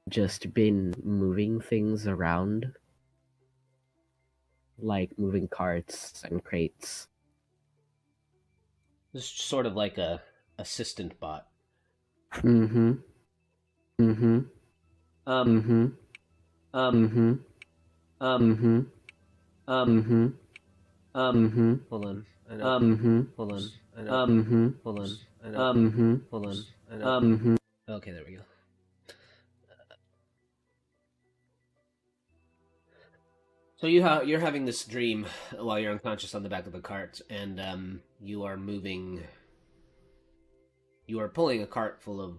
just been moving things around, like moving carts and crates. This is sort of like a assistant bot. Mm-hmm. Mm-hmm. Um, Mm-hmm. um, Mm-hmm. um, Mm-hmm. um, Mm-hmm. um, Mm-hmm. hold on. I know. Mm-hmm. Hold on. I know. Mm-hmm. Hold on. I know. Mm-hmm. Hold on. I know. Mm-hmm. Okay, there we go. So you're having this dream while you're unconscious on the back of the cart, and you are moving. You are pulling a cart full of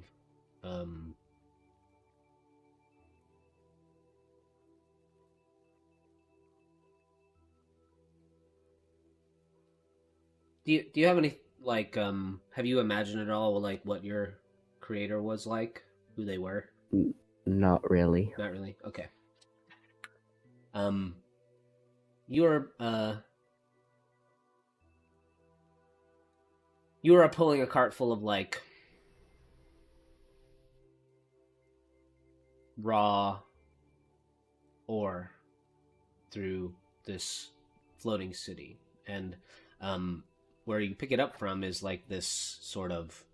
um. Do you have any like have you imagined at all like what your creator was like, who they were? Not really. Not really. Okay. Um, you're you are pulling a cart full of like raw ore through this floating city, and um, where you pick it up from is like this sort of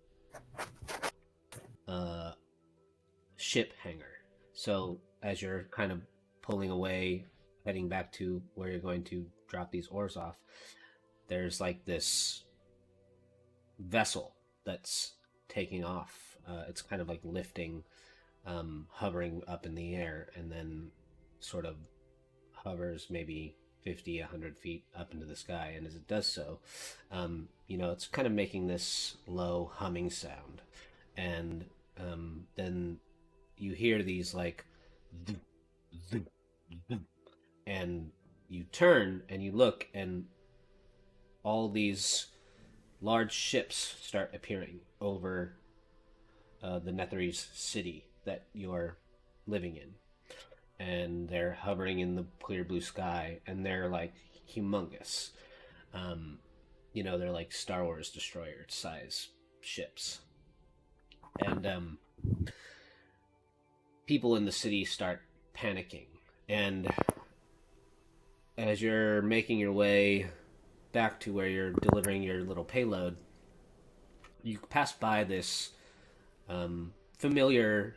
uh ship hangar. So as you're kind of pulling away, heading back to where you're going to drop these ores off, there's like this vessel that's taking off. It's kind of like lifting, hovering up in the air, and then sort of hovers maybe 50, 100 feet up into the sky. And as it does so, it's kind of making this low humming sound. And then you hear these like, and you turn and you look, and all these large ships start appearing over the Netherese city that you're living in. And they're hovering in the clear blue sky, and they're like humongous. Um, they're like Star Wars destroyer size ships. And people in the city start panicking. And as you're making your way back to where you're delivering your little payload, you pass by this familiar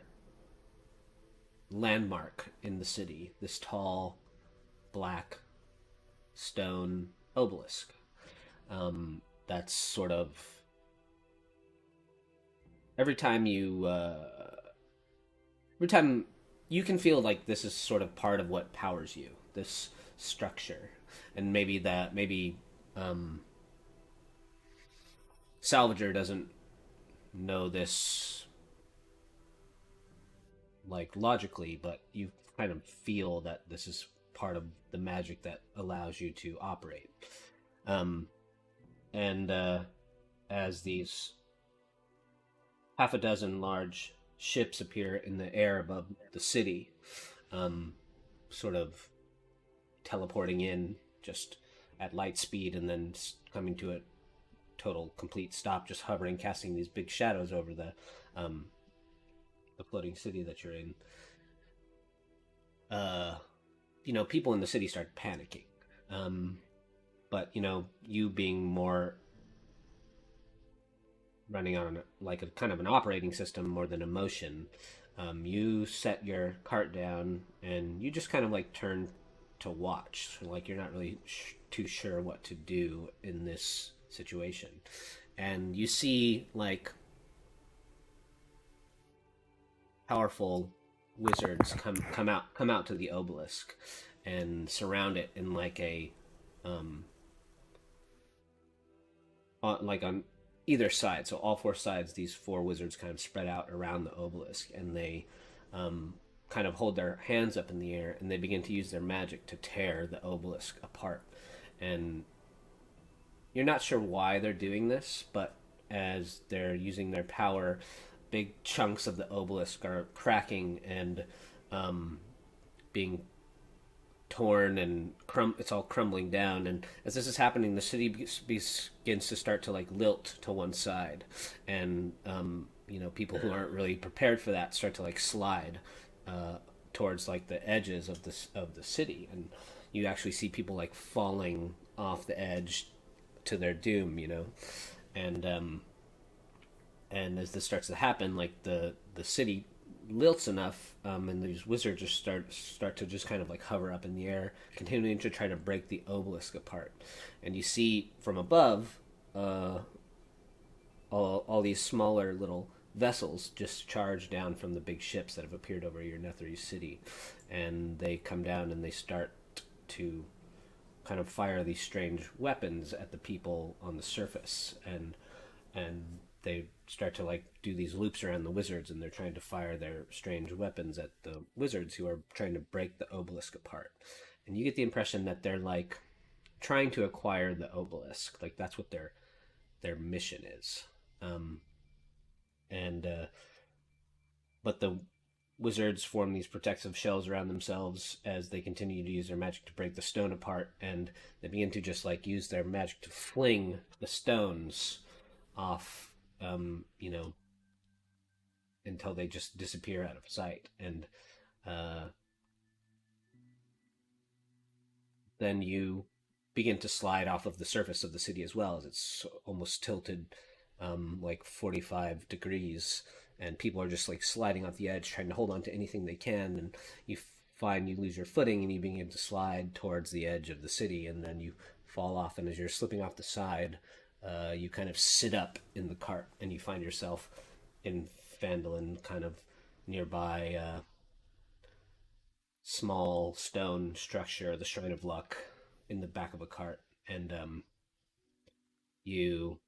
landmark in the city, this tall black stone obelisk. That's sort of every time every time you can feel like this is sort of part of what powers you, this structure, and maybe um, Salvager doesn't know this like logically, but you kind of feel that this is part of the magic that allows you to operate. Um, and as these half a dozen large ships appear in the air above the city, um, sort of teleporting in just at light speed and then coming to a total complete stop, just hovering, casting these big shadows over um, the floating city that you're in. Uh, people in the city start panicking. But you being more running on like a kind of an operating system more than emotion, you set your cart down and you just kind of like turn to watch, like you're not really too sure what to do in this situation, and you see like powerful wizards come out to the obelisk and surround it in like a like on either side. So all four sides, these four wizards kind of spread out around the obelisk, and they kind of hold their hands up in the air, and they begin to use their magic to tear the obelisk apart. And you're not sure why they're doing this, but as they're using their power, big chunks of the obelisk are cracking and being torn, and it's all crumbling down. And as this is happening, the city begins to start to like lilt to one side, and people who aren't really prepared for that start to like slide towards like the edges of the city, and you actually see people like falling off the edge to their doom, and and as this starts to happen, like the city lilts enough, and these wizards just start to just kind of like hover up in the air, continuing to try to break the obelisk apart. And you see from above, all these smaller little vessels just charge down from the big ships that have appeared over your Netherese city, and they come down and they start to kind of fire these strange weapons at the people on the surface, and they start to like do these loops around the wizards, and they're trying to fire their strange weapons at the wizards who are trying to break the obelisk apart. And you get the impression that they're like trying to acquire the obelisk, like that's what their mission is. Um, and But the wizards form these protective shells around themselves as they continue to use their magic to break the stone apart, and they begin to just like use their magic to fling the stones off, you know, until they just disappear out of sight. And uh, then you begin to slide off of the surface of the city as well, as it's almost tilted like 45 degrees, and people are just like sliding off the edge trying to hold on to anything they can, and you find you lose your footing and you begin to slide towards the edge of the city, and then you fall off, and as you're slipping off the side, you kind of sit up in the cart, and you find yourself in Fandolin, kind of nearby small stone structure, the Shrine of Luck, in the back of a cart. And you,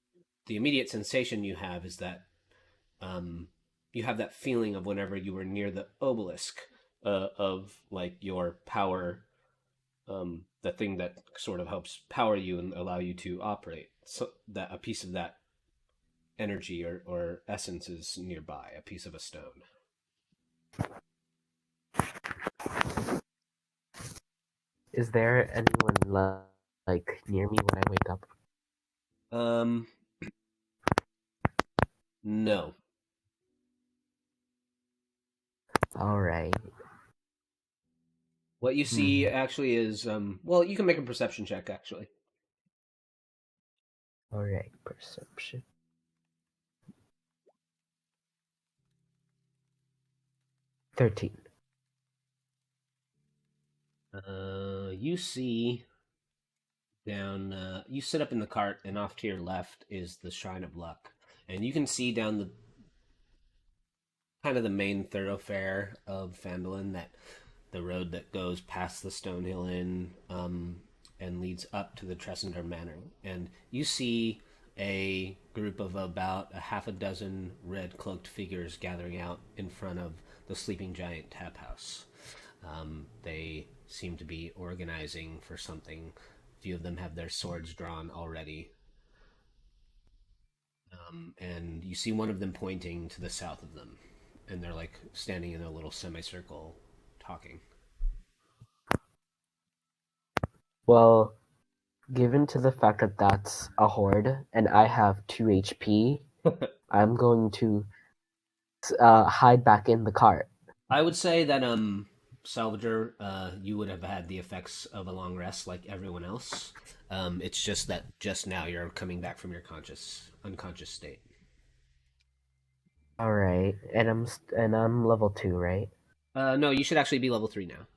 the immediate sensation you have is that um, you have that feeling of whenever you were near the obelisk, of like your power, the thing that sort of helps power you and allow you to operate. So that a piece of that energy or essence is nearby, a piece of a stone. Is there anyone like near me when I wake up? Um, no. All right. What you see Hmm. actually is, well, you can make a perception check actually. All right. Perception. 13. You see down, you sit up in the cart, and off to your left is the Shrine of Luck. And you can see down the kind of the main thoroughfare of Fandolin, that the road that goes past the Stonehill Inn, and leads up to the Tressender Manor. And you see a group of about a half a dozen red cloaked figures gathering out in front of the Sleeping Giant Tap House. They seem to be organizing for something. A few of them have their swords drawn already. And you see one of them pointing to the south of them. And they're like standing in a little semicircle talking. Well, given to the fact that that's a horde and I have 2 HP, I'm going to hide back in the cart. I would say that Salvager, you would have had the effects of a long rest like everyone else. It's just that just now you're coming back from your unconscious state. All right, and I'm level 2, right? No, you should actually be level 3 now.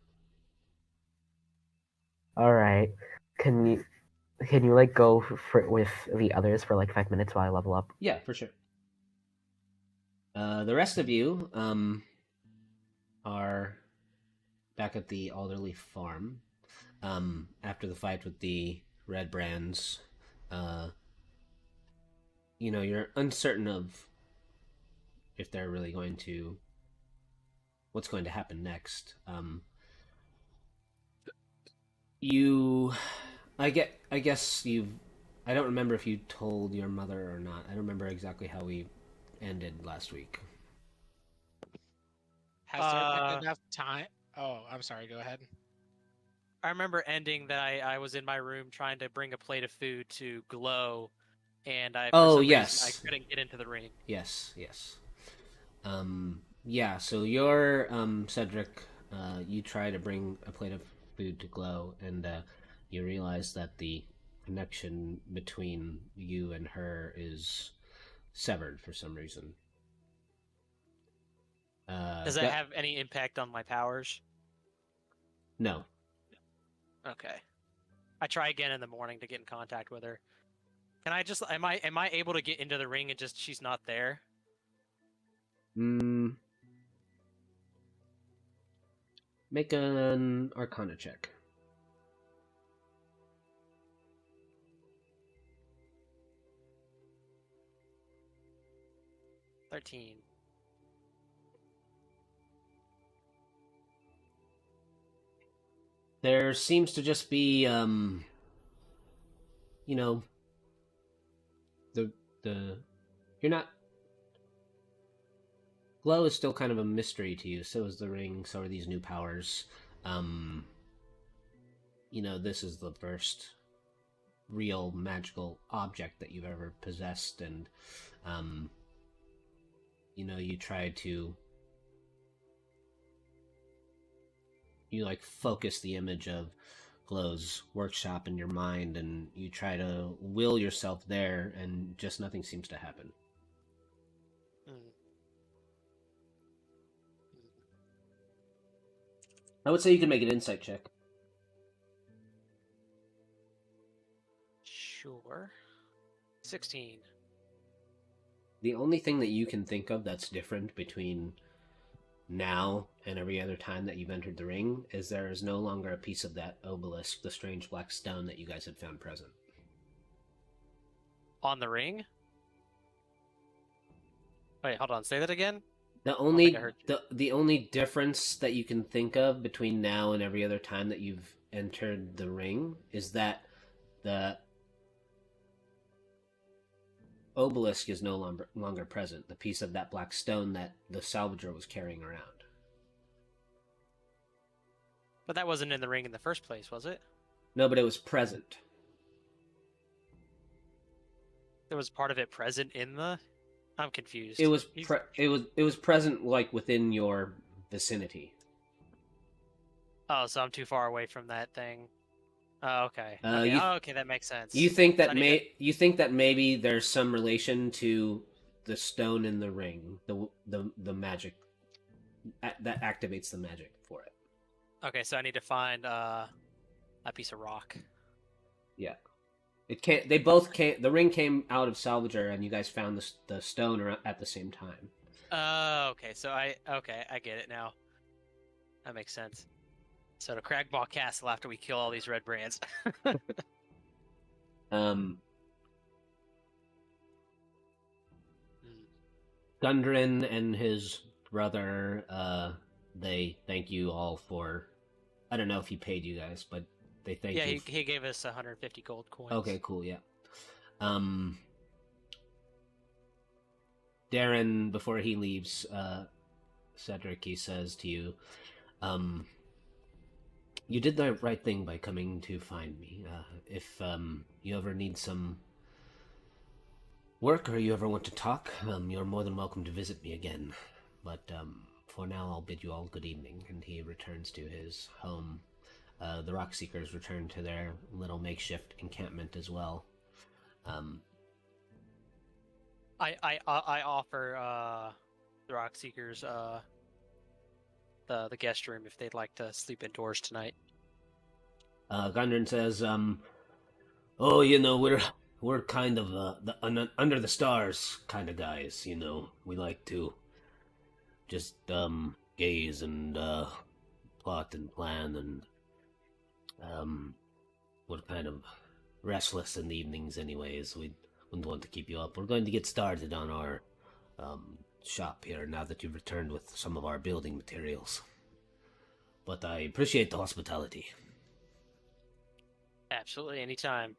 All right. Can you like go with the others for like 5 minutes while I level up? Yeah, for sure. The rest of you are back at the Alderleaf farm. After the fight with the Redbrands, uh, you're uncertain of if they're really going to what's going to happen next. You, I guess you've. I don't remember if you told your mother or not. I don't remember exactly how we ended last week. Has there been enough time? Oh, I'm sorry. Go ahead. I remember ending that I was in my room trying to bring a plate of food to Glow, and for Oh some reason I yes, couldn't get into the ring. yes. Yeah, so you're Cedric. You try to bring a plate of food to Glow, and you realize that the connection between you and her is severed for some reason. Does that have any impact on my powers? No. Okay. I try again in the morning to get in contact with her. Can I just am I able to get into the ring and just she's not there? Make an Arcana check. 13. There seems to just be, you know, the you're not. Glow is still kind of a mystery to you. So is the ring. So are these new powers. This is the first real magical object that you've ever possessed, and you try to focus the image of Glow's workshop in your mind, and you try to will yourself there, and just nothing seems to happen. I would say you can make an insight check. Sure. 16. The only thing that you can think of that's different between now and every other time that you've entered the ring is there is no longer a piece of that obelisk, the strange black stone that you guys had found present. On the ring? Wait, hold on. Say that again? The only difference that you can think of between now and every other time that you've entered the ring is that the obelisk is no longer present. The piece of that black stone that the salvager was carrying around. But that wasn't in the ring in the first place, was it? No, but it was present. There was part of it present in the. I'm confused. It was present within your vicinity. Oh, so I'm too far away from that thing. Oh, okay. Okay, that makes sense. You think that you think that maybe there's some relation to the stone in the ring, the magic that activates the magic for it. Okay, so I need to find a piece of rock. Yeah. It can't. They both can't. The ring came out of Salvager, and you guys found the stone at the same time. Okay. So I get it now. That makes sense. So to Cragball Castle after we kill all these Redbrands. Gundren and his brother, they thank you all for. I don't know if he paid you guys, but they thank you. Yeah, he gave us 150 gold coins. Okay, cool. Yeah. Darren, before he leaves, Cedric, he says to you, you did the right thing by coming to find me. If you ever need some work or you ever want to talk, you're more than welcome to visit me again. But for now, I'll bid you all good evening. And he returns to his home. The Rockseekers return to their little makeshift encampment as well. I offer the Rockseekers the guest room if they'd like to sleep indoors tonight. Gundren says, we're kind of the under the stars kind of guys, We like to just gaze and plot and plan, and we're kind of restless in the evenings anyways. We wouldn't want to keep you up. We're going to get started on our shop here now that you've returned with some of our building materials. But I appreciate the hospitality. Absolutely, anytime.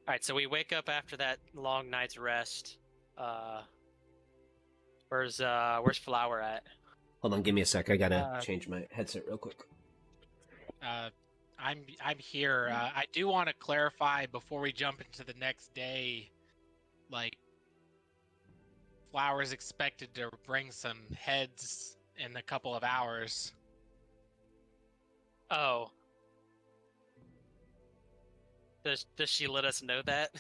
Alright, so we wake up after that long night's rest. Where's Flower at? Hold on, give me a sec. I gotta change my headset real quick. I'm here. I do want to clarify before we jump into the next day, Flower's expected to bring some heads in a couple of hours. Oh. Does she let us know that?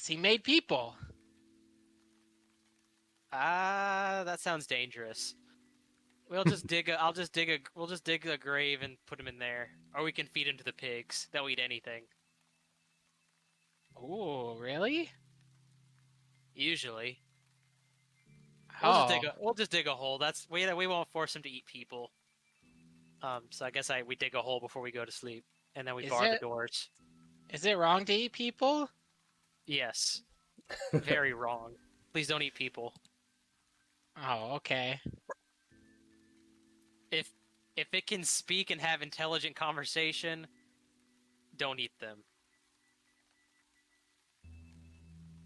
He made people. That sounds dangerous. We'll just dig a we'll just dig a grave and put him in there. Or we can feed him to the pigs. They'll eat anything. Ooh, really? Usually. Oh, We'll just dig a hole. We won't force him to eat people. So I guess we dig a hole before we go to sleep. And then we bar the doors. Is it wrong to eat people? Yes. Very wrong. Please don't eat people. Oh, okay. If it can speak and have intelligent conversation, don't eat them.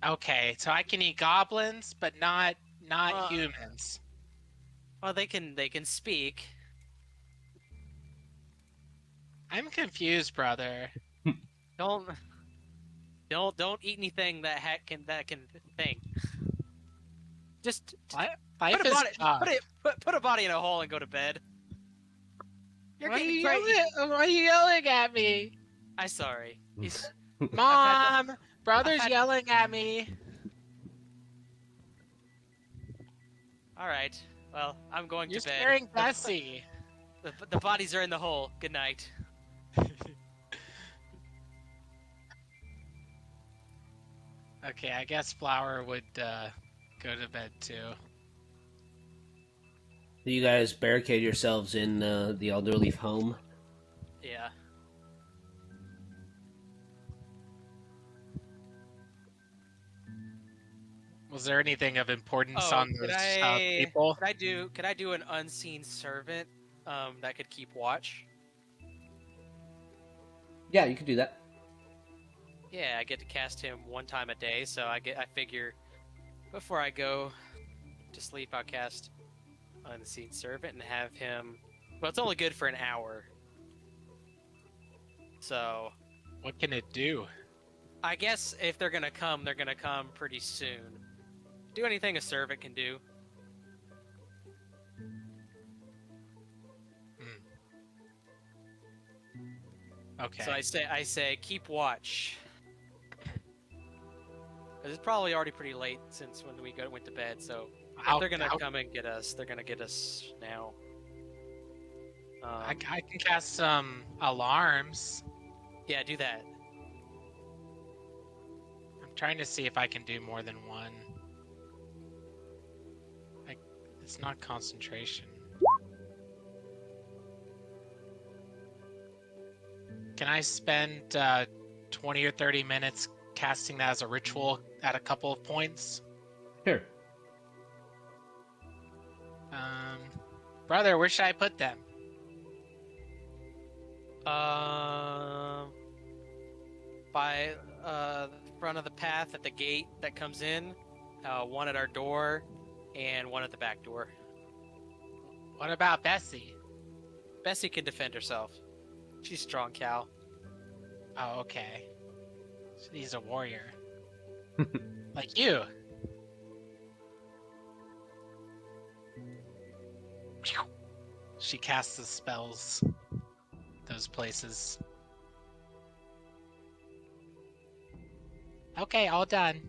Okay, so I can eat goblins, but not humans. Well, they can speak. I'm confused, brother. Don't eat anything that can think. Just Life is tough. put a body in a hole and go to bed. Why are you yelling at me? I'm sorry. Mom, brother's yelling at me. All right. Well, I'm going You're to bed. scaring Bessie. The bodies are in the hole. Good night. Okay, I guess Flower would go to bed too. You guys barricade yourselves in the Elderleaf home. Yeah. Was there anything of importance Oh, on those people? Could I do an unseen servant that could keep watch? Yeah, you could do that. Yeah, I get to cast him one time a day, so I figure before I go to sleep, I'll cast unseen servant and have him. Well, it's only good for an hour, so What can it do? I guess if they're gonna come pretty soon. Do anything a servant can do. Okay. So I say keep watch. 'Cause it's probably already pretty late since when we went to bed. So if they're gonna come and get us, they're gonna get us now. I can cast some alarms. Yeah, do that. I'm trying to see if I can do more than one. It's not concentration. Can I spend 20 or 30 minutes casting that as a ritual at a couple of points? Sure. Brother, where should I put them? By the front of the path at the gate that comes in, one at our door, and one at the back door. What about Bessie? Bessie can defend herself. She's strong, Cal. Oh, okay. She's a warrior. Like you. She casts the spells. Those places. Okay, all done.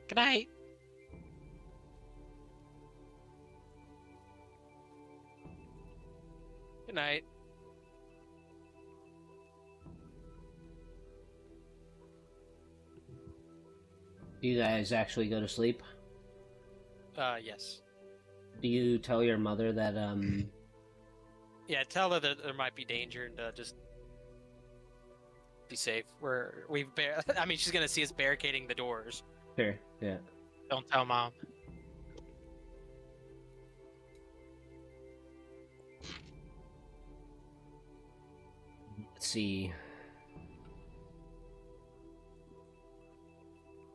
Good night. Good night. Do you guys actually go to sleep? Yes. Do you tell your mother that Yeah, tell her that there might be danger and just be safe. I mean, she's gonna see us barricading the doors. Sure, yeah. Don't tell Mom. Let's see.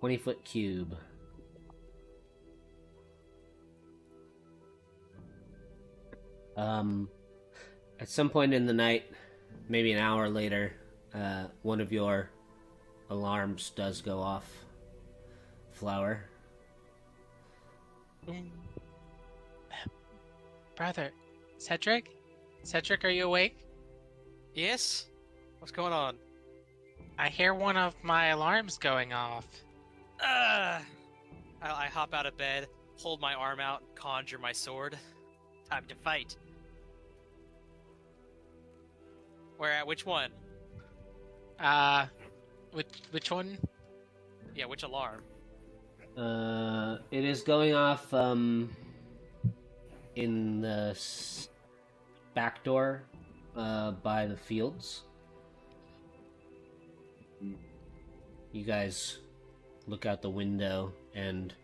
20-foot cube. At some point in the night, maybe an hour later, one of your alarms does go off. Flower. Brother, Cedric? Cedric, are you awake? Yes? What's going on? I hear one of my alarms going off. I hop out of bed, hold my arm out, and conjure my sword. Time to fight. Where at? Which one? Which one? Yeah, which alarm? It is going off, in the back door, by the fields. You guys look out the window, and,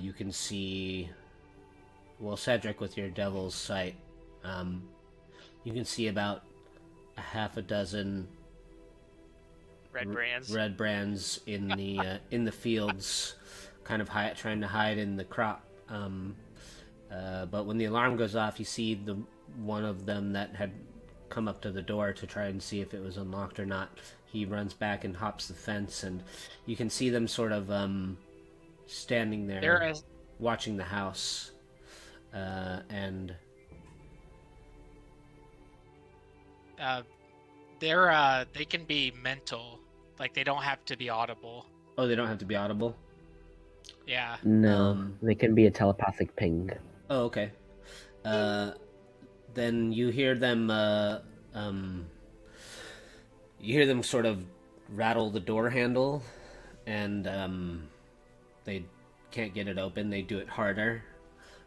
you can see... Well, Cedric, with your devil's sight, you can see about a half a dozen Redbrands in the fields, kind of trying to hide in the crop. But when the alarm goes off, you see the one of them that had come up to the door to try and see if it was unlocked or not. He runs back and hops the fence, and you can see them sort of standing there, watching the house. And they can be mental, like they don't have to be audible. Oh, they don't have to be audible? Yeah. No, they can be a telepathic ping. Oh, okay. Then you hear them sort of rattle the door handle, and they can't get it open. They do it harder.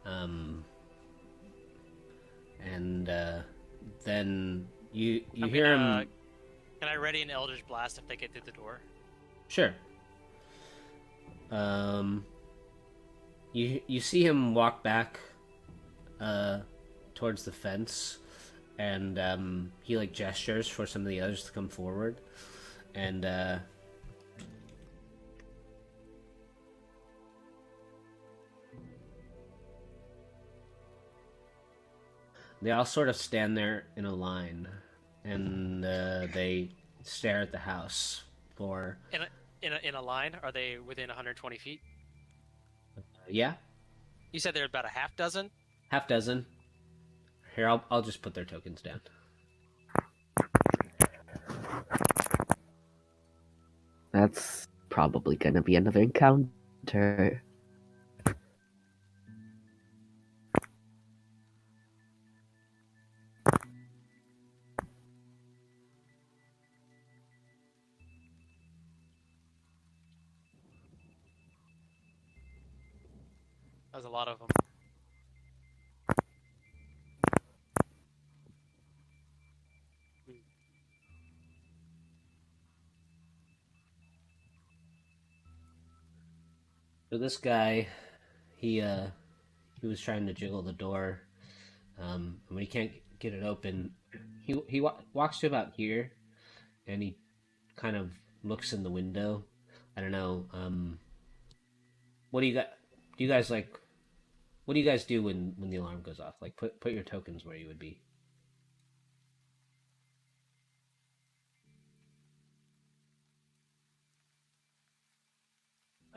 And then you hear him. Can I ready an Eldritch Blast if they get through the door? Sure. You see him walk back towards the fence, and he like gestures for some of the others to come forward, and they all sort of stand there in a line, and they stare at the house for In a line? Are they within 120 feet? yeah, You said there's about a half dozen? half dozen. Here, I'll just put their tokens down. That's probably gonna be another encounter. That was a lot of them. So this guy, he was trying to jiggle the door. And when he can't get it open, he walks to about here, and he kind of looks in the window. I don't know. What do you got? Do you guys like? What do you guys do when the alarm goes off? Like put your tokens where you would be.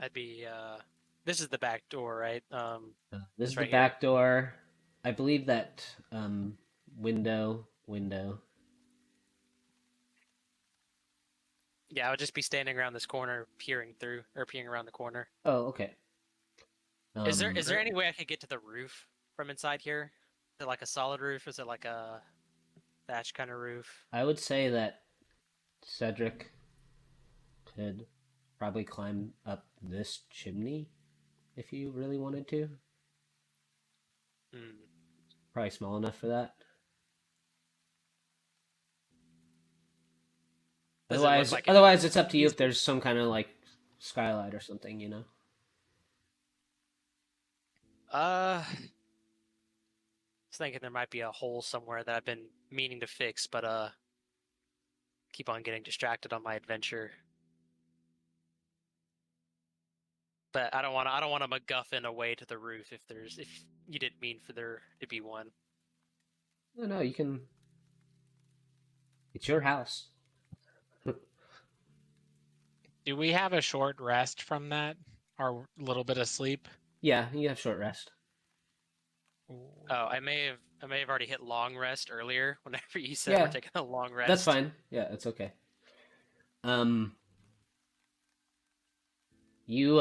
I'd be, this is the back door, right? This is right the here. back door. I believe that window. Yeah, I would just be standing around this corner, peering around the corner. Oh, okay. Is there any way I could get to the roof from inside here? Is it like a solid roof? Is it like a thatch kind of roof? I would say that Cedric could probably climb up this chimney if you really wanted to. Hmm. Probably small enough for that. Does it look Otherwise, like otherwise it's up to you if there's some kind of like skylight or something, you know. I was thinking there might be a hole somewhere that I've been meaning to fix, but keep on getting distracted on my adventure. But I don't want to MacGuffin a way to the roof if you didn't mean for there to be one. No, you can. It's your house. Do we have a short rest from that? Or a little bit of sleep? Yeah, you have short rest. Oh, I may have already hit long rest earlier whenever you said we're taking a long rest. That's fine. Yeah, it's okay. You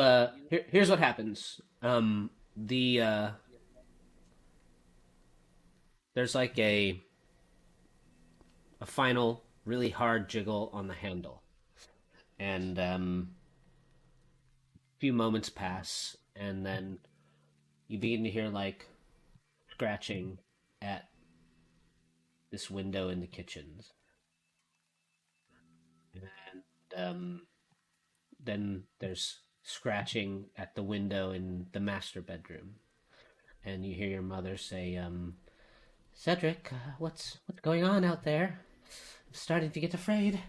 here's what happens. There's like a final really hard jiggle on the handle, and a few moments pass, and then you begin to hear like scratching at this window in the kitchens, and then there's scratching at the window in the master bedroom, and you hear your mother say, Cedric, what's going on out there? I'm starting to get afraid.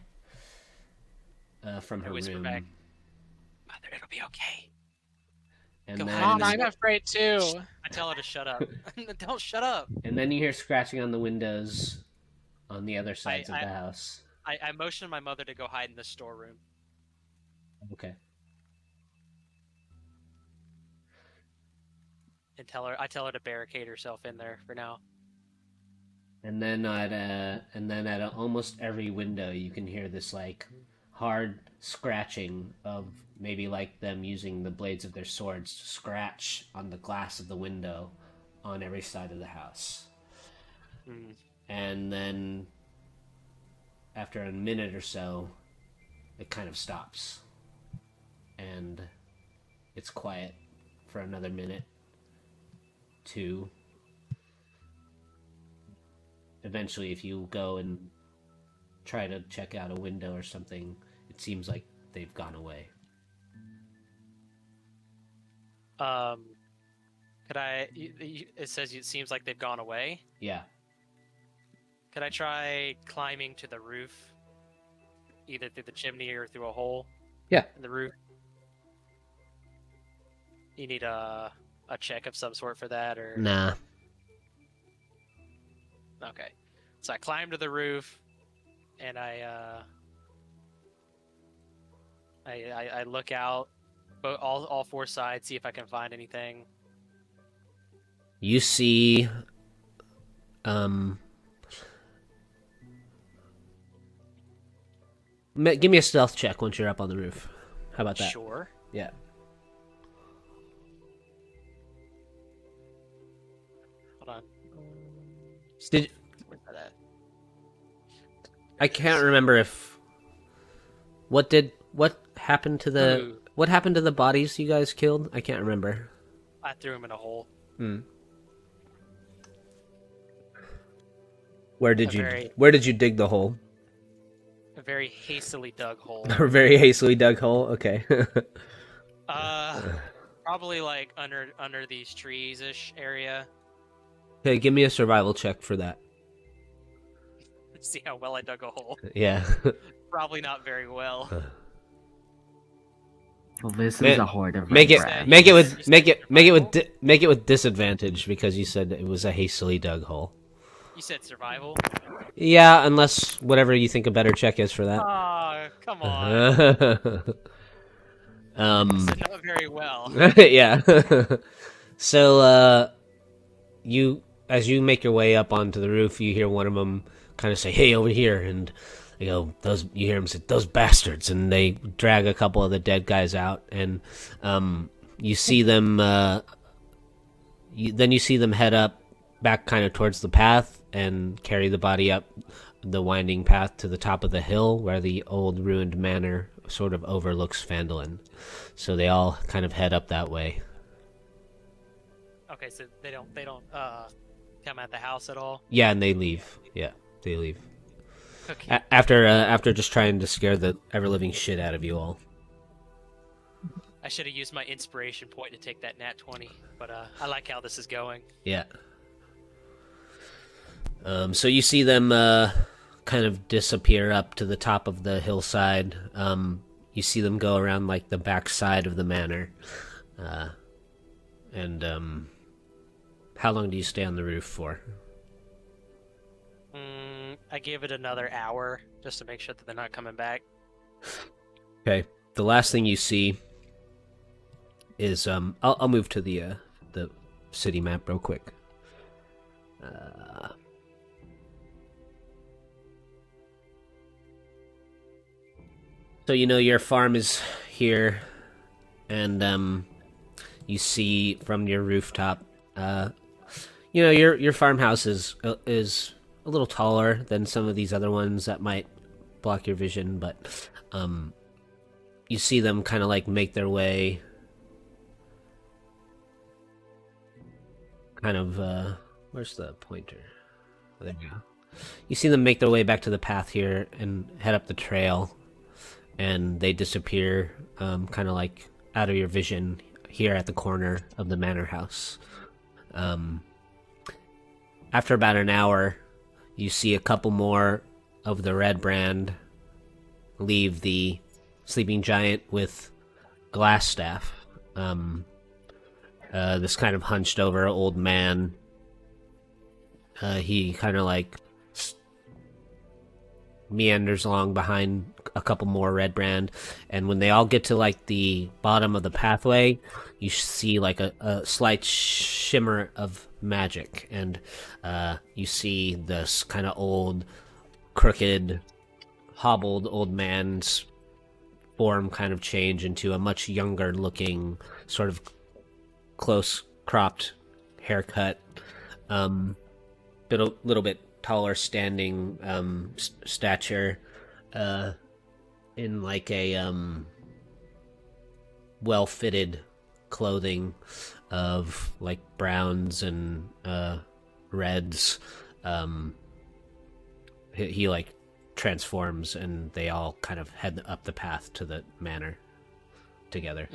From her room. Back, Mother, it'll be okay. And Go then, Mom, I'm afraid too. I tell her to shut up. Don't shut up. And then you hear scratching on the windows on the other sides of the house. I motion my mother to go hide in the storeroom. Okay. And I tell her to barricade herself in there for now. And then at almost every window you can hear this like hard scratching of maybe like them using the blades of their swords to scratch on the glass of the window on every side of the house. Mm. And then after a minute or so, it kind of stops. And it's quiet for another minute, two. Eventually, if you go and try to check out a window or something, it seems like they've gone away. Could I? It says it seems like they've gone away. Yeah. Could I try climbing to the roof, either through the chimney or through a hole? Yeah. In the roof. You need a check of some sort for that, or Nah. okay. So I climb to the roof, and I look out, all four sides, see if I can find anything. You see, give me a stealth check once you're up on the roof. How about that? Sure. Yeah. Hold on. Did Where's that at? I can't remember if what happened to the bodies you guys killed? I can't remember. I threw him in a hole. Where did you dig the hole? A very hastily dug hole. A very hastily dug hole. Okay. Probably like under these trees-ish area. Okay, give me a survival check for that. See how well I dug a hole. Yeah. Probably not very well. Well, this is a horde of make Redbrand. it with disadvantage because you said it was a hastily dug hole. You said survival? Yeah, unless whatever you think a better check is for that. Oh, come on. Said not very well. Yeah. So, as you make your way up onto the roof, you hear one of them kind of say, "Hey, over here," and they go, you hear them say, "Those bastards," and they drag a couple of the dead guys out, and you see them. Then you see them head up back kind of towards the path and carry the body up the winding path to the top of the hill where the old ruined manor sort of overlooks Phandalin. So they all kind of head up that way. Okay, so they don't come at the house at all? Yeah, and they leave. Yeah, they leave. Okay. After just trying to scare the ever-living shit out of you all. I should have used my inspiration point to take that nat 20, but I like how this is going. Yeah. So you see them kind of disappear up to the top of the hillside. You see them go around like the back side of the manor. And how long do you stay on the roof for? I give it another hour just to make sure that they're not coming back. Okay. The last thing you see is I'll move to the city map real quick. So your farm is here, and you see from your rooftop, your farmhouse is a little taller than some of these other ones that might block your vision, but you see them kind of like make their way kind of where's the pointer? Oh, there you go. You see them make their way back to the path here and head up the trail, and they disappear kind of like out of your vision here at the corner of the manor house. After about an hour, you see a couple more of the Redbrand leave the sleeping giant with Glassstaff. This kind of hunched over old man. He kind of like meanders along behind a couple more Redbrand, and when they all get to like the bottom of the pathway, you see like a slight shimmer of magic, and you see this kind of old, crooked, hobbled old man's form kind of change into a much younger looking, sort of close cropped haircut, but a little bit taller standing stature, in like a well-fitted clothing of like browns and reds. He like transforms, and they all kind of head up the path to the manor together.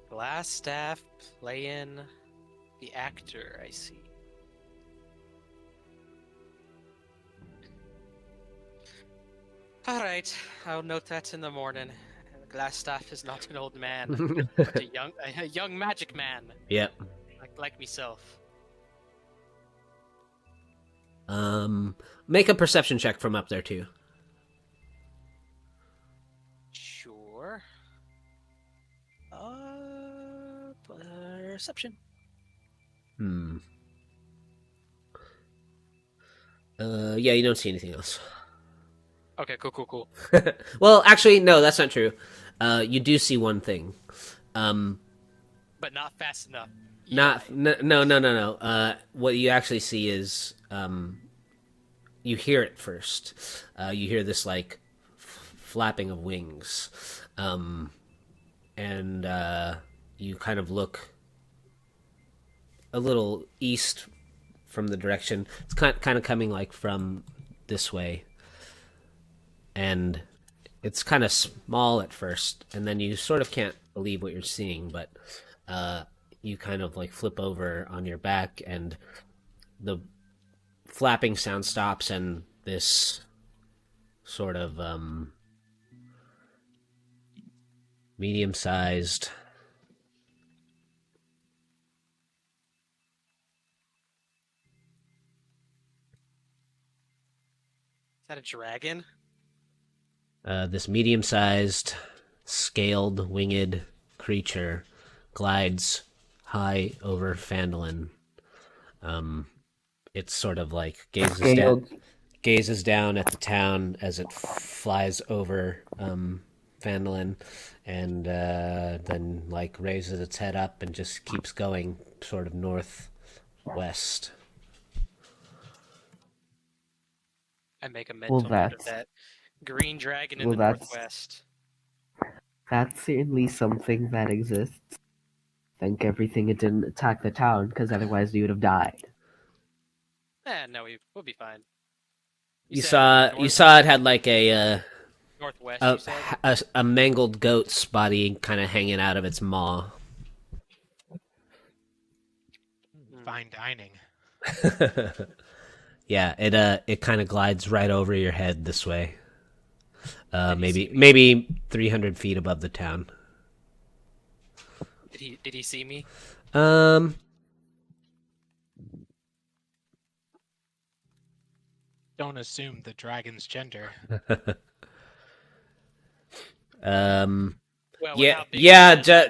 Glass staff playing the actor, I see. Alright, I'll note that in the morning. Glass staff is not an old man, but a young magic man. Yep. Like myself. Make a perception check from up there too. Sure. Perception. Yeah, you don't see anything else. Okay, cool. Well, actually, no, that's not true. You do see one thing. But not fast enough. No. What you actually see is, you hear it first. You hear this, like, flapping of wings. And you kind of look a little east from the direction. It's kind of coming, like, from this way. And it's kind of small at first, and then you sort of can't believe what you're seeing, but you kind of like flip over on your back, and the flapping sound stops, and this sort of medium-sized Is that a dragon? This medium-sized, scaled, winged creature glides high over Phandalin. It's sort of like gazes down at the town as it flies over Phandalin, and then like raises its head up and just keeps going sort of northwest. I make a mental note of that. Green dragon in the northwest. That's certainly something that exists. Thank everything it didn't attack the town, because otherwise you would have died. No, we'll be fine. You saw it had like a northwest. You said? a mangled goat's body kind of hanging out of its maw. Fine dining. Yeah, it kind of glides right over your head this way. Maybe 300 feet above the town. Did he see me? Don't assume the dragon's gender. Well,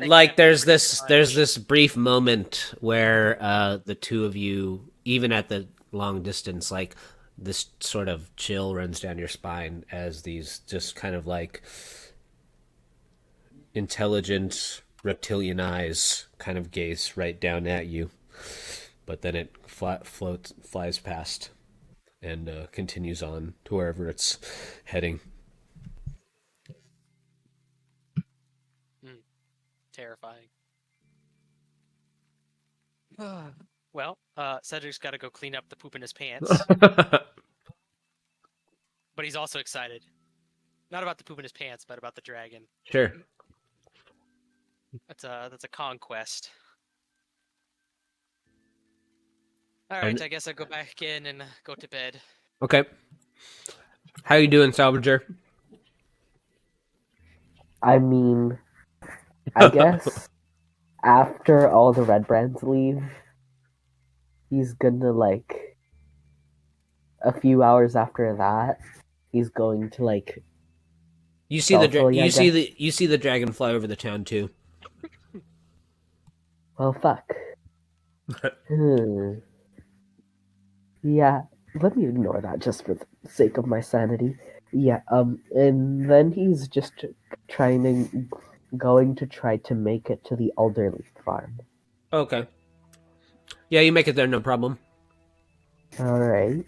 like there's this brief moment where the two of you, even at the long distance, like this sort of chill runs down your spine as these just kind of like intelligent reptilian eyes kind of gaze right down at you, but then it flies past and continues on to wherever it's heading. Terrifying. Well, Cedric's got to go clean up the poop in his pants. But he's also excited. Not about the poop in his pants, but about the dragon. Sure. That's a conquest. All right, I guess I'll go back in and go to bed. Okay. How you doing, Salvager? I mean, I guess after all the Redbrands leave, he's gonna like a few hours after that, he's going to like. You see you see the dragon fly over the town too. Well, fuck. Yeah, let me ignore that just for the sake of my sanity. Yeah, and then he's just going to try to make it to the elderly farm. Okay. Yeah, you make it there, no problem. Alright.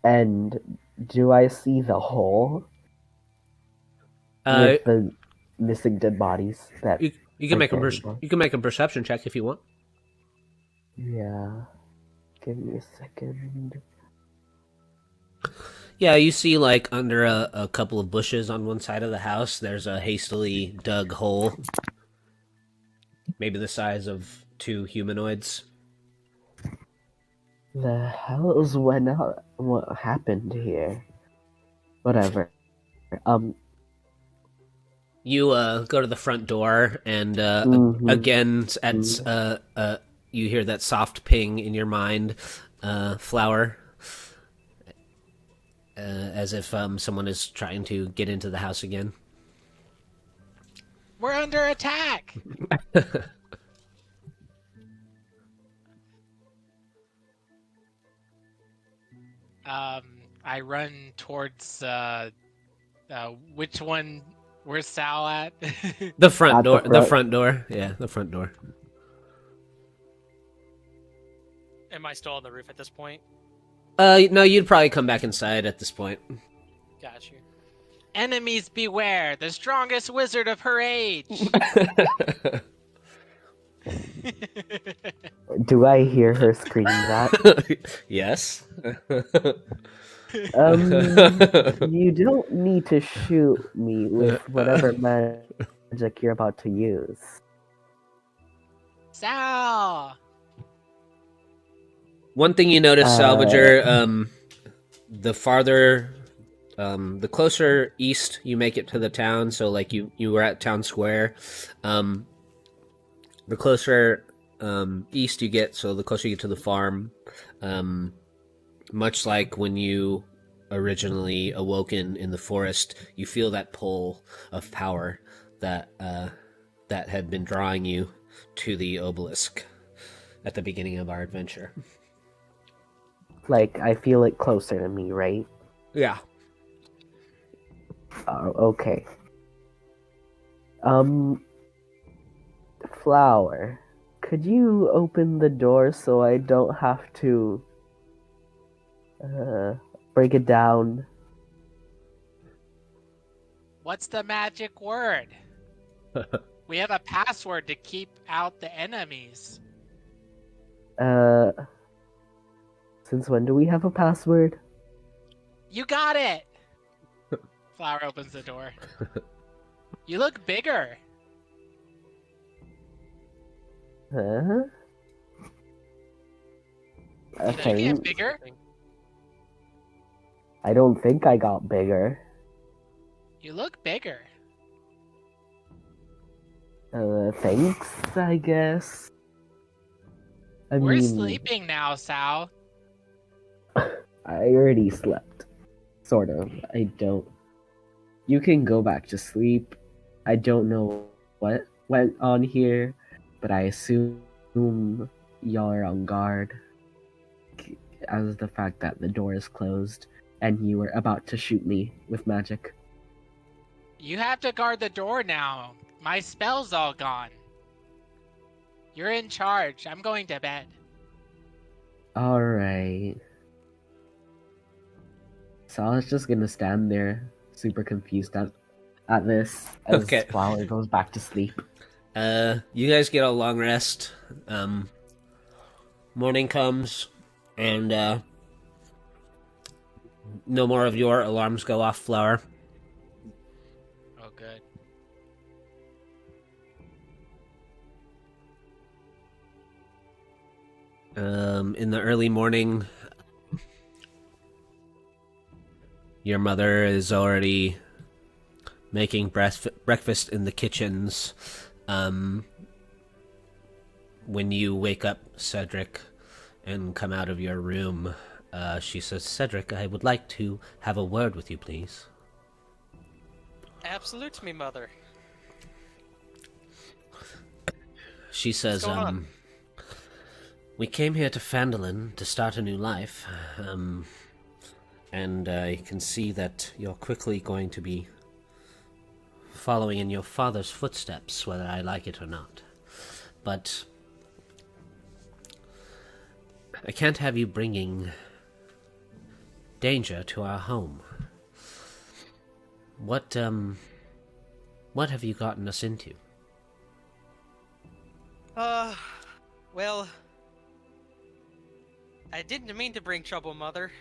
And do I see the hole with the missing dead bodies? That you can make a perception check if you want. Yeah. Give me a second. Yeah, you see, like, under a couple of bushes on one side of the house, there's a hastily dug hole. maybe the size of 2 humanoids. The hell's went out? What happened here? Whatever. You go to the front door, and Mhm. again, you hear that soft ping in your mind, Flower, as if someone is trying to get into the house again. We're under attack. I run towards which one? Where's Sal at? The front At door. the The front. front door. Yeah, the front door. Am I still on the roof at this point? No, you'd probably come back inside at this point. Got you. Enemies beware! The strongest wizard of her age. Do I hear her scream that? Yes. You don't need to shoot me with whatever magic you're about to use. Sal. One thing you notice, Salvager, the closer east you make it to the town, so like you were at town square, the closer east you get, so the closer you get to the farm, much like when you originally awoken in the forest, you feel that pull of power that had been drawing you to the obelisk at the beginning of our adventure. Like, I feel it closer to me, right? Yeah. Okay. Flower, could you open the door so I don't have to break it down? What's the magic word? We have a password to keep out the enemies. Since when do we have a password? You got it! Flower opens the door. You look bigger. Huh? You get bigger. I don't think I got bigger. You look bigger. Thanks, I guess. We're sleeping now, Sal. I already slept. Sort of. I don't. You can go back to sleep. I don't know what went on here, but I assume y'all are on guard. As the fact that the door is closed and you were about to shoot me with magic. You have to guard the door now. My spell's all gone. You're in charge. I'm going to bed. Alright. So I was just gonna stand there, super confused at this, as Okay. Flower goes back to sleep. You guys get a long rest. Morning comes, and no more of your alarms go off, Flower. Oh, good. In the early morning, your mother is already making breakfast in the kitchens. When you wake up, Cedric, and come out of your room, she says, "Cedric, I would like to have a word with you, please." Absolute me, mother. She says, What's going on? "We came here to Phandalin to start a new life, and I can see that you're quickly going to be following in your father's footsteps, whether I like it or not. But I can't have you bringing danger to our home. What have you gotten us into?" Well, I didn't mean to bring trouble, mother.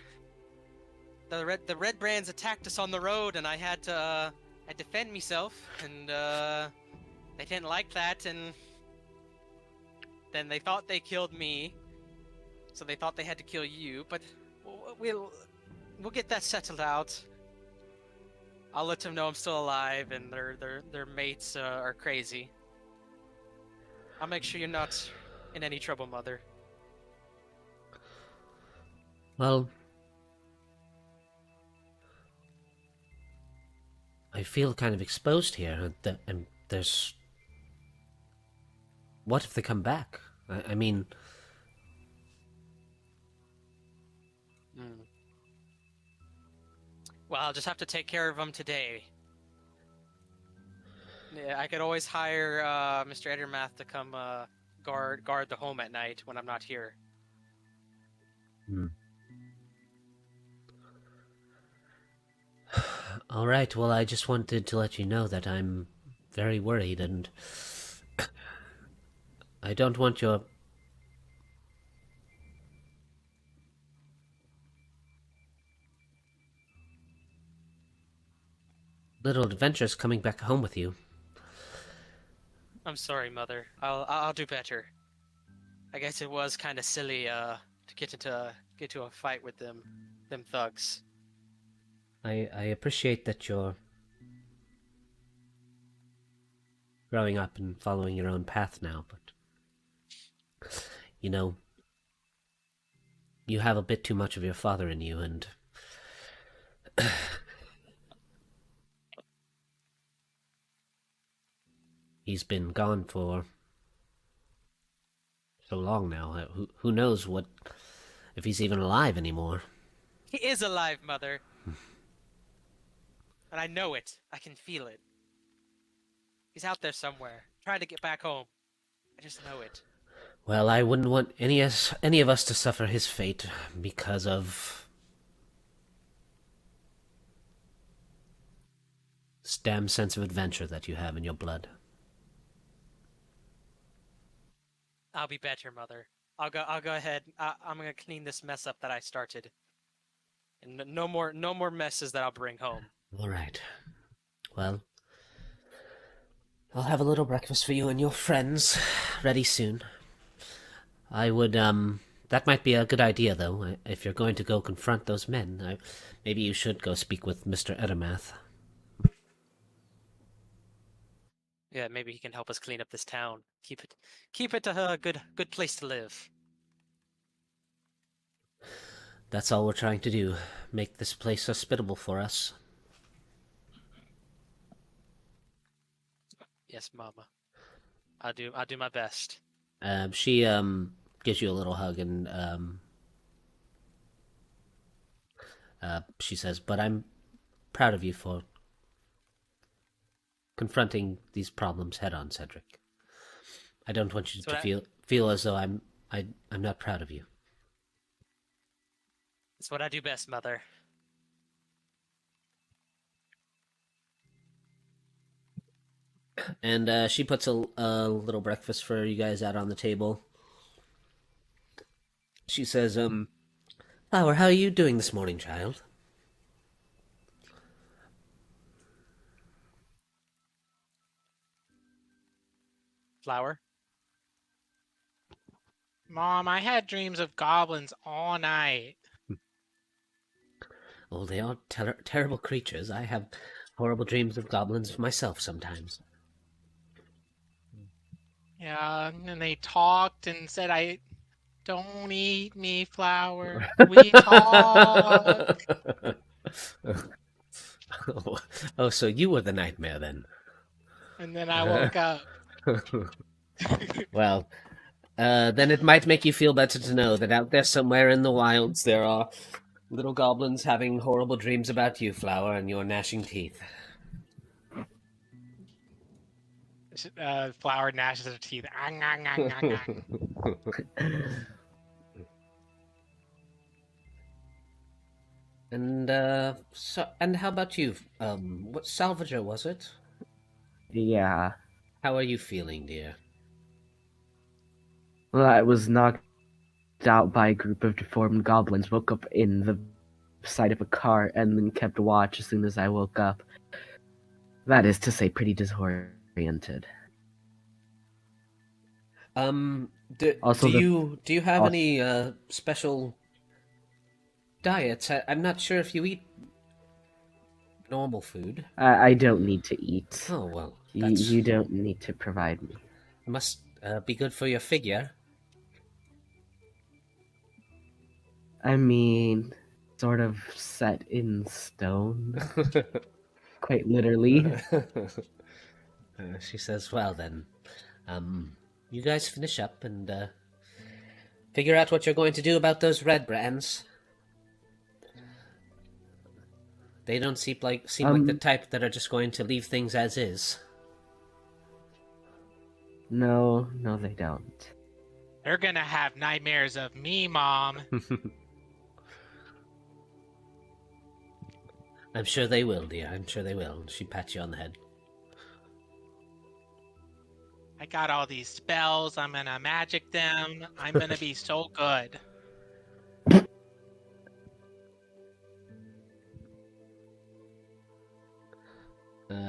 The Redbrands attacked us on the road, and I had to defend myself, and they didn't like that, and then they thought they killed me, so they thought they had to kill you. But we'll get that settled out. I'll let them know I'm still alive, and their mates are crazy. I'll make sure you're not in any trouble, Mother. Well, I feel kind of exposed here, and there's... What if they come back? I mean... Well, I'll just have to take care of them today. Yeah, I could always hire Mr. Edermath to come guard the home at night when I'm not here. All right, well, I just wanted to let you know that I'm very worried, and I don't want your little adventures coming back home with you. I'm sorry, Mother. I'll do better. I guess it was kind of silly to get to a fight with them thugs. I appreciate that you're growing up and following your own path now, but you know, you have a bit too much of your father in you, and he's been gone for so long now. Who knows what if he's even alive anymore? He is alive, Mother. And I know it. I can feel it. He's out there somewhere, trying to get back home. I just know it. Well, I wouldn't want any of us to suffer his fate because of this damn sense of adventure that you have in your blood. I'll be better, Mother. I'll go ahead. I'm gonna clean this mess up that I started. And no more messes that I'll bring home. All right. Well, I'll have a little breakfast for you and your friends ready soon. I would, that might be a good idea, though. If you're going to go confront those men, maybe you should go speak with Mr. Edermath. Yeah, maybe he can help us clean up this town. Keep it a good place to live. That's all we're trying to do. Make this place hospitable for us. Yes, Mama. I'll do my best. She gives you a little hug and she says, "But I'm proud of you for confronting these problems head on, Cedric. I don't want you to feel as though I'm not proud of you." It's what I do best, Mother. And she puts a little breakfast for you guys out on the table. She says, "Flower, how are you doing this morning, child?" Flower? Mom, I had dreams of goblins all night. Oh, they are terrible creatures. I have horrible dreams of goblins myself sometimes. Yeah, and they talked and said, don't eat me, Flower. We talk. Oh, so you were the nightmare then. And then I woke up. Well, then it might make you feel better to know that out there somewhere in the wilds there are little goblins having horrible dreams about you, Flower, and your gnashing teeth. Flower gnashes her teeth. Ang, ang, ang, ang, ang. And how about you? What Salvager was it? Yeah. How are you feeling, dear? Well, I was knocked out by a group of deformed goblins, woke up in the side of a car, and then kept watch as soon as I woke up. That is to say, pretty disoriented. Do, Also, do you have also, any special diets? I'm not sure if you eat normal food. I don't need to eat. Oh well, You don't need to provide me. must be good for your figure. I mean, sort of set in stone, quite literally. She says, "Well then, you guys finish up and figure out what you're going to do about those Redbrands. They don't seem like the type that are just going to leave things as is." No, they don't. They're gonna have nightmares of me, Mom. I'm sure they will, dear. I'm sure they will. She pats you on the head. I got all these spells. I'm gonna magic them. I'm gonna be so good.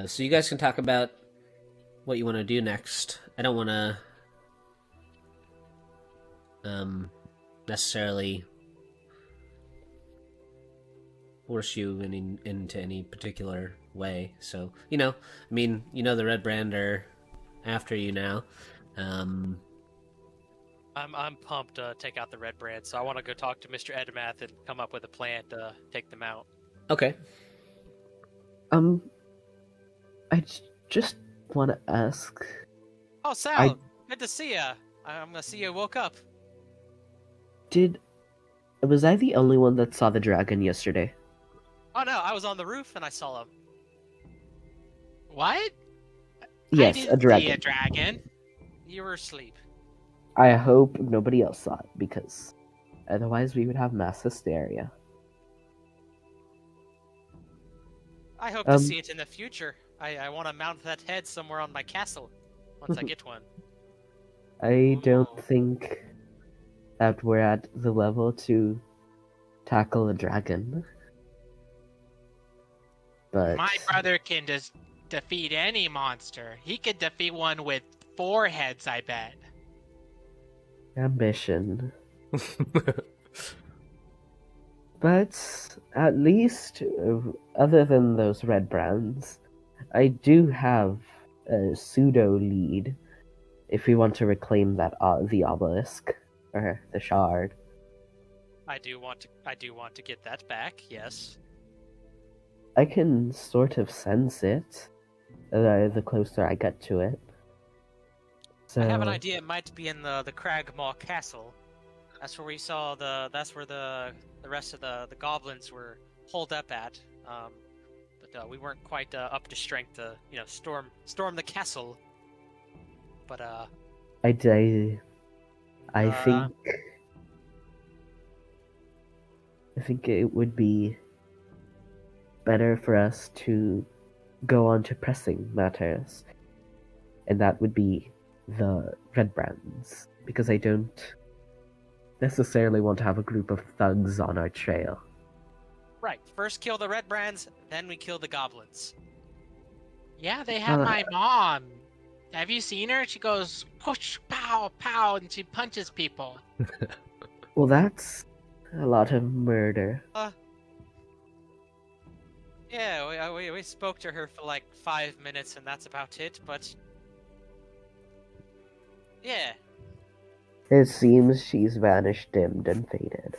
So you guys can talk about what you want to do next. I don't want to necessarily force you into any particular way. So, I mean, the Redbrand are after you now. I'm pumped to take out the Redbrand, so I want to go talk to Mr. Edemath and come up with a plan to take them out. Okay. I just want to ask. Oh, Sal, good to see ya. I'm gonna see you woke up. Was I the only one that saw the dragon yesterday? Oh no, I was on the roof and I saw him. What? Yes, I a didn't dragon. see a dragon. You were asleep. I hope nobody else saw it, because otherwise we would have mass hysteria. I hope to see it in the future. I want to mount that head somewhere on my castle once I get one. I don't think that we're at the level to tackle a dragon. But My brother can just defeat any monster. He could defeat one with 4 heads, I bet. ambition. But at least, other than those Redbrands, I do have a pseudo lead. If we want to reclaim that the obelisk or the shard, I do want to get that back. Yes. I can sort of sense it the closer I get to it. So I have an idea. It might be in the Cragmaw Castle. That's where we saw That's where the rest of the goblins were holed up at. But we weren't quite up to strength to storm the castle. But I think it would be better for us to go on to pressing matters, and that would be the Redbrands, because I don't necessarily want to have a group of thugs on our trail. right, first kill the Redbrands, then we kill the goblins. Yeah, they have my mom. Have you seen her? She goes, whoosh, pow, pow, and she punches people. Well, that's a lot of murder. Yeah, we spoke to her for like 5 minutes, and that's about it. But yeah, It seems she's vanished, dimmed, and faded.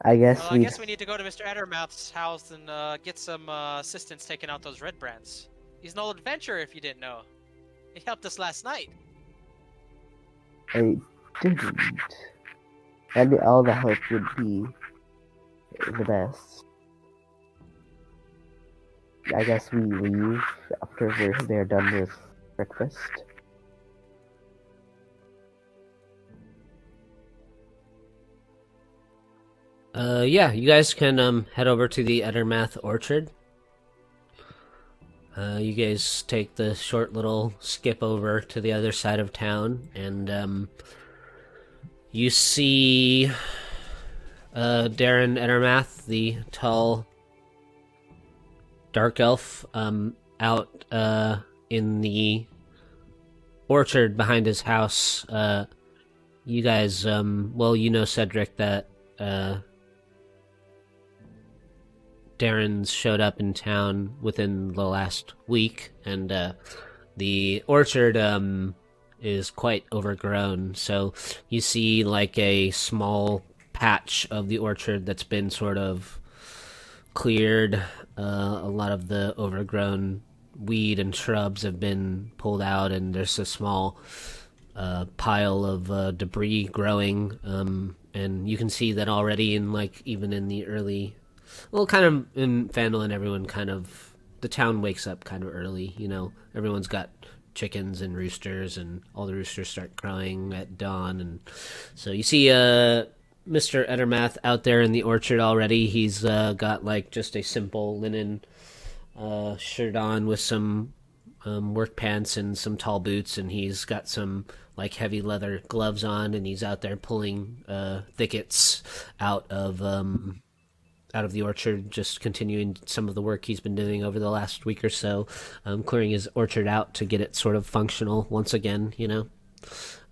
I guess I guess we need to go to Mr. Eddermouth's house and get some assistance taking out those Redbrands. He's an old adventurer, if you didn't know. He helped us last night. I didn't. And all the help would be the best. I guess we leave after they're done with breakfast. Yeah, you guys can head over to the Ettermath Orchard. You guys take the short little skip over to the other side of town, and you see Darren Ettermath, the tall dark elf, out in the orchard behind his house. You guys, well, you know, Cedric, that Darren's showed up in town within the last week, and the orchard is quite overgrown. So you see like a small patch of the orchard that's been sort of cleared. A lot of the overgrown weed and shrubs have been pulled out, and there's a small pile of debris growing. And you can see that already in like even in the early, well, kind of in Fandolin, everyone kind of the town wakes up kind of early. You know, everyone's got chickens and roosters, and all the roosters start crowing at dawn. And so you see Mr. Edermath out there in the orchard already. He's got like just a simple linen shirt on with some work pants and some tall boots, and he's got some like heavy leather gloves on, and he's out there pulling thickets out of the orchard, just continuing some of the work he's been doing over the last week or so, clearing his orchard out to get it sort of functional once again, you know.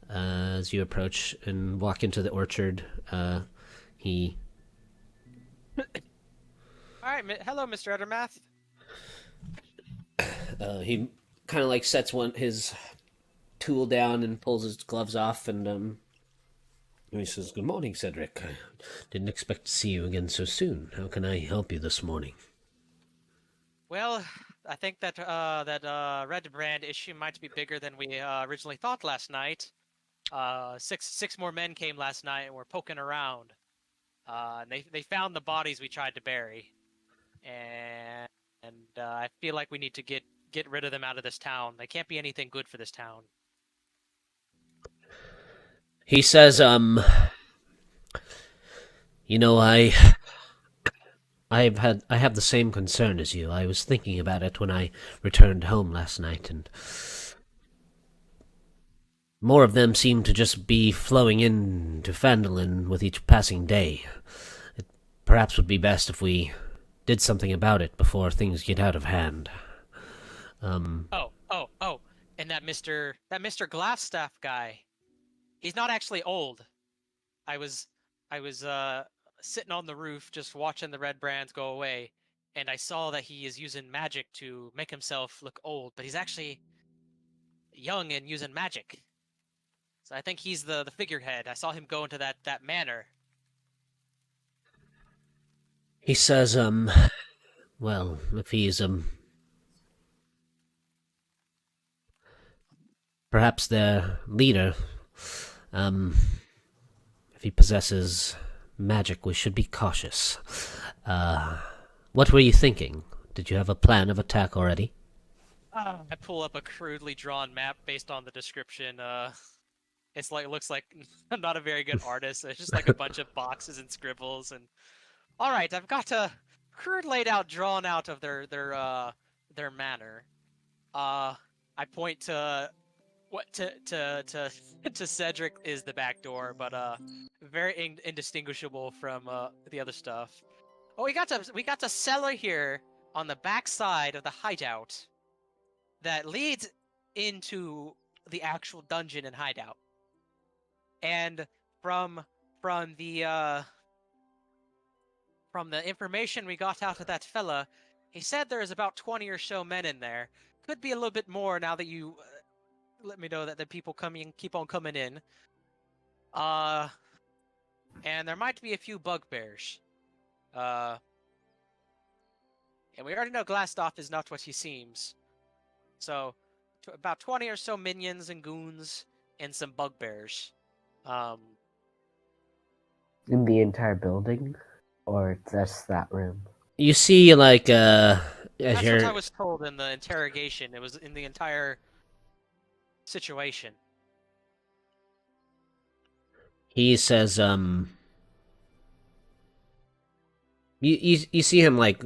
As you approach and walk into the orchard, he... Alright, hello, Mr. Edermath. He kind of like sets his tool down and pulls his gloves off, and he says, "Good morning, Cedric. I didn't expect to see you again so soon. How can I help you this morning?" Well, I think that Redbrand issue might be bigger than we originally thought last night. Six more men came last night and were poking around. And they found the bodies we tried to bury, and I feel like we need to get rid of them out of this town. They can't be anything good for this town. He says, you know, I have the same concern as you. I was thinking about it when I returned home last night, and more of them seem to just be flowing into Fandolin with each passing day. It perhaps would be best if we did something about it before things get out of hand. Oh, and that Mr. Glassstaff guy, he's not actually old. I was sitting on the roof just watching the Redbrands go away, and I saw that he is using magic to make himself look old, but he's actually young and using magic. So I think he's the figurehead. I saw him go into that manor. He says, well, if he's, perhaps their leader, if he possesses magic, we should be cautious. What were you thinking? Did you have a plan of attack already? I pull up a crudely drawn map based on the description. It's like, looks like I'm not a very good artist. It's just like a bunch of boxes and scribbles. And all right, I've got a crude laid out, drawn out of their manor. I point to to Cedric is the back door, but very indistinguishable from the other stuff. Oh, we got a cellar here on the back side of the hideout that leads into the actual dungeon and hideout. And from the information we got out of that fella, he said there's about 20 or so men in there. Could be a little bit more now that you let me know that the people keep on coming in. And there might be a few bugbears. And we already know Glassstaff is not what he seems. So, about 20 or so minions and goons and some bugbears. In the entire building? Or just that room? You see, like, That's what I was told in the interrogation. It was in the entire situation. He says, you see him, like,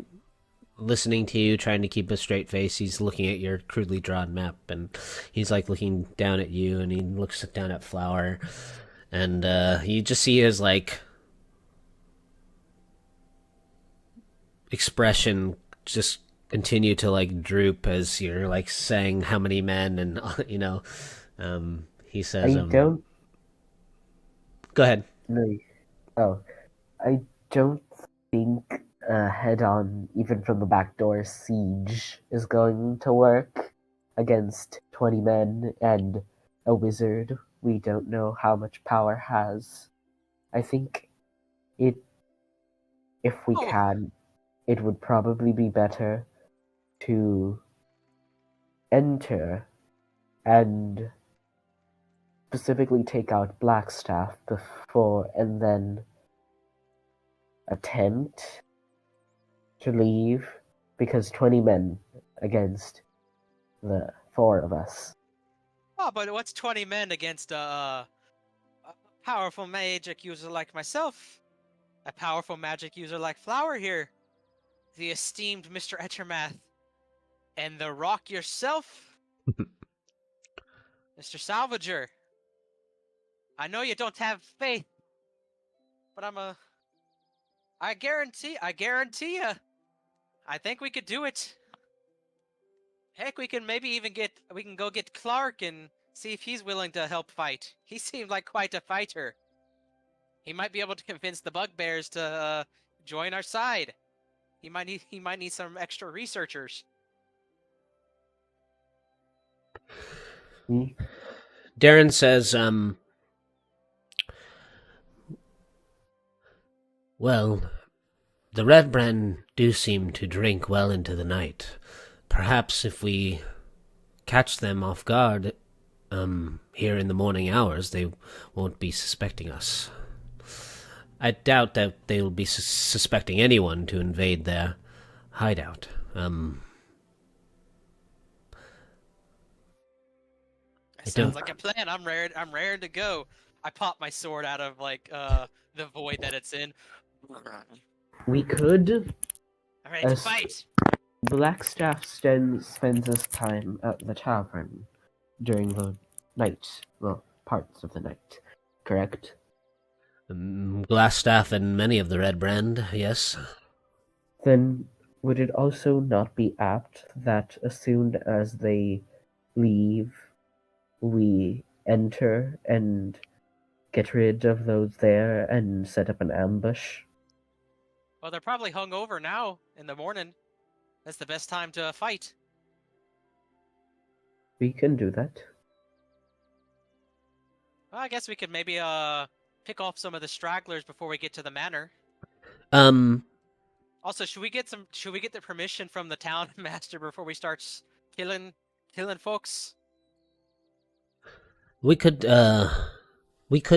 listening to you, trying to keep a straight face. He's looking at your crudely drawn map, and he's, like, looking down at you, and he looks down at Flower, and you just see his, like, expression just continue to like droop as you're like saying how many men, and he says, I don't go ahead. know. Oh, I don't think a head-on, even from the back door, siege is going to work against 20 men and a wizard we don't know how much power has. I think it, if we Oh, can, it would probably be better to enter and specifically take out Blackstaff before and then attempt to leave, because 20 men against the four of us. oh, but what's 20 men against a powerful magic user like myself? A powerful magic user like Flower here, the esteemed Mr. Ettermath, and the Rock yourself, Mr. Salvager. I know you don't have faith, but I guarantee you, I think we could do it. Heck, we can go get Clark and see if he's willing to help fight. He seemed like quite a fighter. He might be able to convince the bugbears to join our side. He might need some extra researchers. Hmm? Darren says, well, the Redbrand do seem to drink well into the night. Perhaps if we catch them off guard, here in the morning hours, they won't be suspecting us. I doubt that they will be suspecting anyone to invade their hideout. That sounds like a plan. I'm rare to go. I pop my sword out of the void that it's in. We could. I'm ready to As fight. Blackstaff spends his time at the tavern during the night, well, parts of the night, correct? Glassstaff and many of the Redbrand, yes. Then would it also not be apt that as soon as they leave, we enter and get rid of those there and set up an ambush? Well, they're probably hung over now in the morning. That's the best time to fight. We can do that. Well, I guess we could maybe pick off some of the stragglers before we get to the manor. Also, should we get the permission from the town master before we start killing folks? We could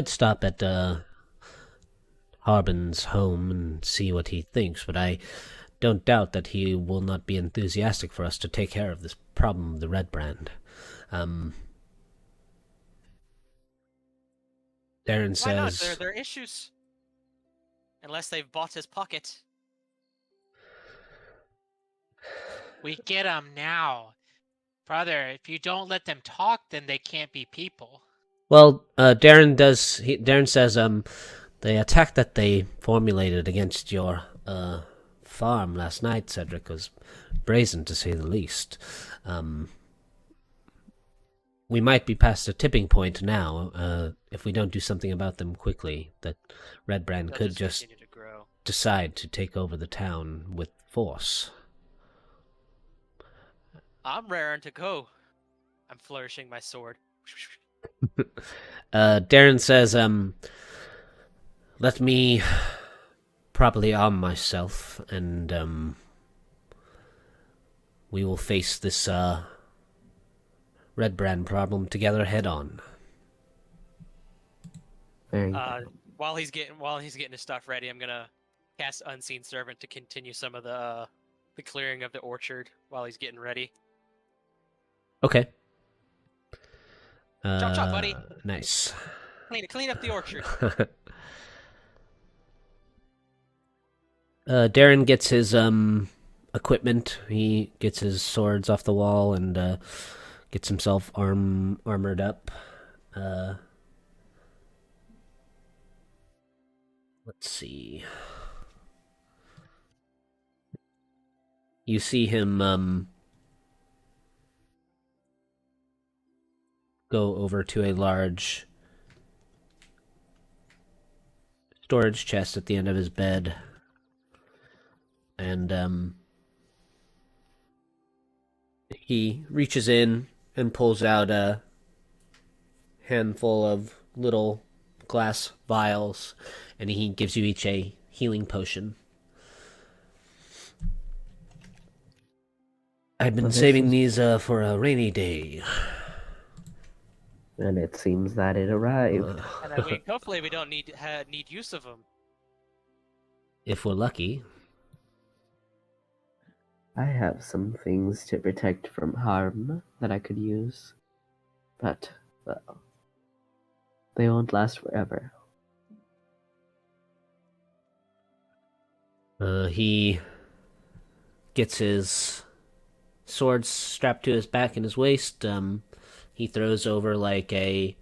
stop at Harbin's home and see what he thinks, but I don't doubt that he will not be enthusiastic for us to take care of this problem of the Redbrand. Darren Why not? says, They're issues. Unless they've bought his pocket. We get them now. Brother, if you don't let them talk, then they can't be people. well, Darren says, the attack that they formulated against your farm last night, Cedric, was brazen to say the least. We might be past a tipping point now. If we don't do something about them quickly, that Redbrand They'll could just continue to grow. decide to take over the town with force. I'm raring to go. I'm flourishing my sword. Darren says, let me properly arm myself, and we will face this Redbrand problem together head on. Very good. While he's getting his stuff ready, I'm gonna cast Unseen Servant to continue some of the clearing of the orchard while he's getting ready. Okay. Chop chop, buddy. Nice. Clean up the orchard. Darren gets his equipment. He gets his swords off the wall and gets himself armored up. Let's see. You see him go over to a large storage chest at the end of his bed, and he reaches in and pulls out a handful of little glass vials, and he gives you each a healing potion. I've been Well, this saving is- these for a rainy day. And it seems that it arrived. And hopefully we don't need use of them. If we're lucky. I have some things to protect from harm that I could use. But, well, they won't last forever. He gets his sword strapped to his back and his waist. He throws over like a